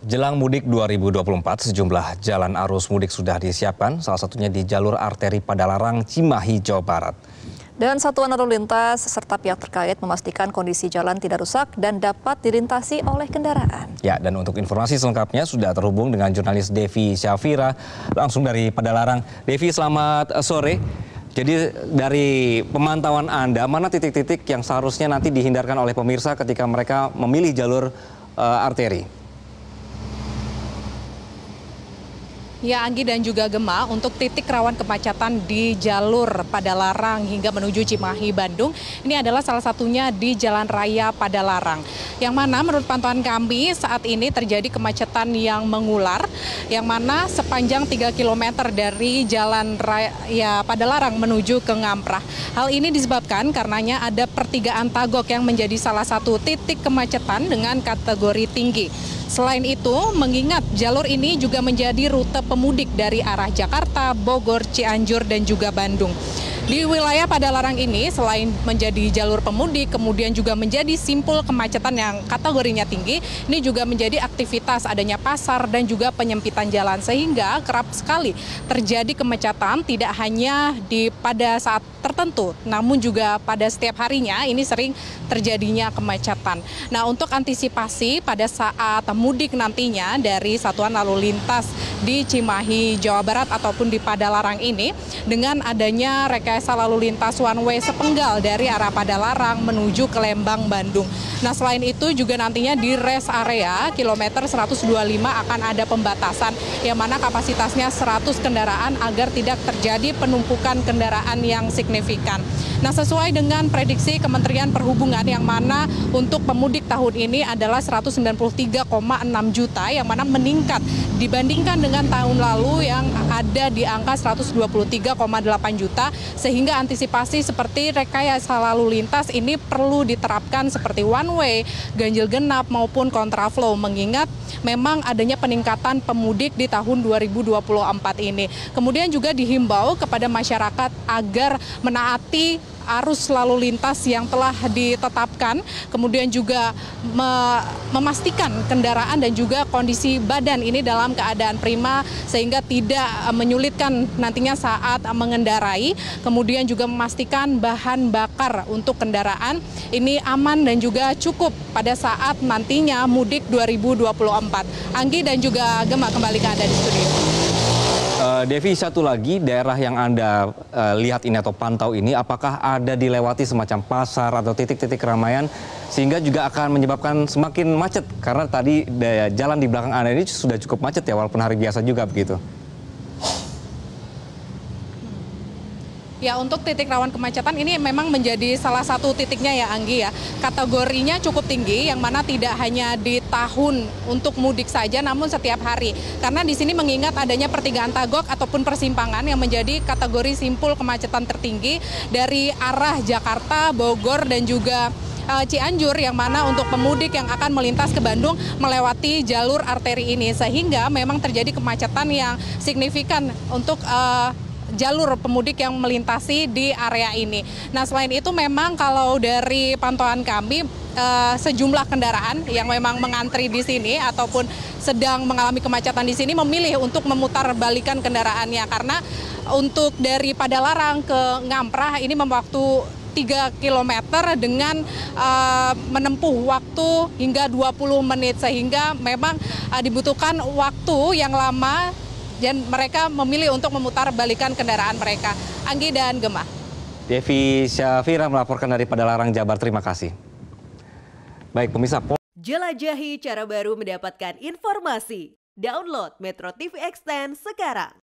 Jelang mudik 2024, sejumlah jalan arus mudik sudah disiapkan, salah satunya di jalur arteri Padalarang, Cimahi, Jawa Barat. Dan satuan lalu lintas serta pihak terkait memastikan kondisi jalan tidak rusak dan dapat dilintasi oleh kendaraan. Ya, dan untuk informasi selengkapnya sudah terhubung dengan jurnalis Devi Syafira langsung dari Padalarang. Devi, selamat sore. Jadi dari pemantauan Anda, mana titik-titik yang seharusnya nanti dihindarkan oleh pemirsa ketika mereka memilih jalur arteri? Ya, Anggi dan juga Gemma, untuk titik rawan kemacetan di jalur Padalarang hingga menuju Cimahi, Bandung, ini adalah salah satunya di Jalan Raya Padalarang. Yang mana menurut pantauan kami saat ini terjadi kemacetan yang mengular, yang mana sepanjang 3 km dari Jalan Raya Padalarang menuju ke Ngamprah. Hal ini disebabkan karenanya ada pertigaan Tagok yang menjadi salah satu titik kemacetan dengan kategori tinggi. Selain itu, mengingat jalur ini juga menjadi rute pemudik dari arah Jakarta, Bogor, Cianjur, dan juga Bandung. Di wilayah Padalarang ini, selain menjadi jalur pemudik, kemudian juga menjadi simpul kemacetan yang kategorinya tinggi, ini juga menjadi aktivitas adanya pasar dan juga penyempitan jalan, sehingga kerap sekali terjadi kemacetan tidak hanya pada saat tertentu, namun juga pada setiap harinya ini sering terjadinya kemacetan. Nah, untuk antisipasi pada saat mudik nantinya dari Satuan Lalu Lintas di Cimahi, Jawa Barat ataupun di Padalarang ini, dengan adanya rekayasa lalu lintas one way sepenggal dari arah Padalarang menuju ke Lembang, Bandung. Nah, selain itu juga nantinya di rest area kilometer 125 akan ada pembatasan yang mana kapasitasnya 100 kendaraan agar tidak terjadi penumpukan kendaraan yang signifikan. Nah, sesuai dengan prediksi Kementerian Perhubungan yang mana untuk pemudik tahun ini adalah 193,6 juta yang mana meningkat dibandingkan dengan tahun lalu yang ada di angka 123,8 juta, sehingga antisipasi seperti rekayasa lalu lintas ini perlu diterapkan seperti one way, ganjil genap maupun kontraflow, mengingat memang adanya peningkatan pemudik di tahun 2024 ini. Kemudian juga dihimbau kepada masyarakat agar menaati arus lalu lintas yang telah ditetapkan, kemudian juga memastikan kendaraan dan juga kondisi badan ini dalam keadaan prima sehingga tidak menyulitkan nantinya saat mengendarai, kemudian juga memastikan bahan bakar untuk kendaraan ini aman dan juga cukup pada saat nantinya mudik 2024. Anggi dan juga Gemma, kembali ke Anda di studio. Devi, satu lagi daerah yang Anda lihat ini atau pantau ini, apakah ada dilewati semacam pasar atau titik-titik keramaian sehingga juga akan menyebabkan semakin macet? Karena tadi jalan di belakang Anda ini sudah cukup macet ya, walaupun hari biasa juga begitu. Ya, untuk titik rawan kemacetan ini memang menjadi salah satu titiknya ya, Anggi ya. Kategorinya cukup tinggi yang mana tidak hanya di tahun untuk mudik saja namun setiap hari. Karena di sini mengingat adanya pertigaan Tagok ataupun persimpangan yang menjadi kategori simpul kemacetan tertinggi dari arah Jakarta, Bogor dan juga Cianjur, yang mana untuk pemudik yang akan melintas ke Bandung melewati jalur arteri ini, sehingga memang terjadi kemacetan yang signifikan untuk jalur pemudik yang melintasi di area ini. Nah, selain itu memang kalau dari pantauan kami sejumlah kendaraan yang memang mengantri di sini ataupun sedang mengalami kemacetan di sini memilih untuk memutar balikan kendaraannya, karena untuk dari Padalarang ke Ngamprah ini memakan 3 km dengan menempuh waktu hingga 20 menit, sehingga memang dibutuhkan waktu yang lama dan mereka memilih untuk memutar balikan kendaraan mereka. Anggi dan Gemma. Devi Syafira melaporkan dari Padalarang, Jabar. Terima kasih. Baik, pemirsa. Jelajahi cara baru mendapatkan informasi. Download Metro TV Extend sekarang.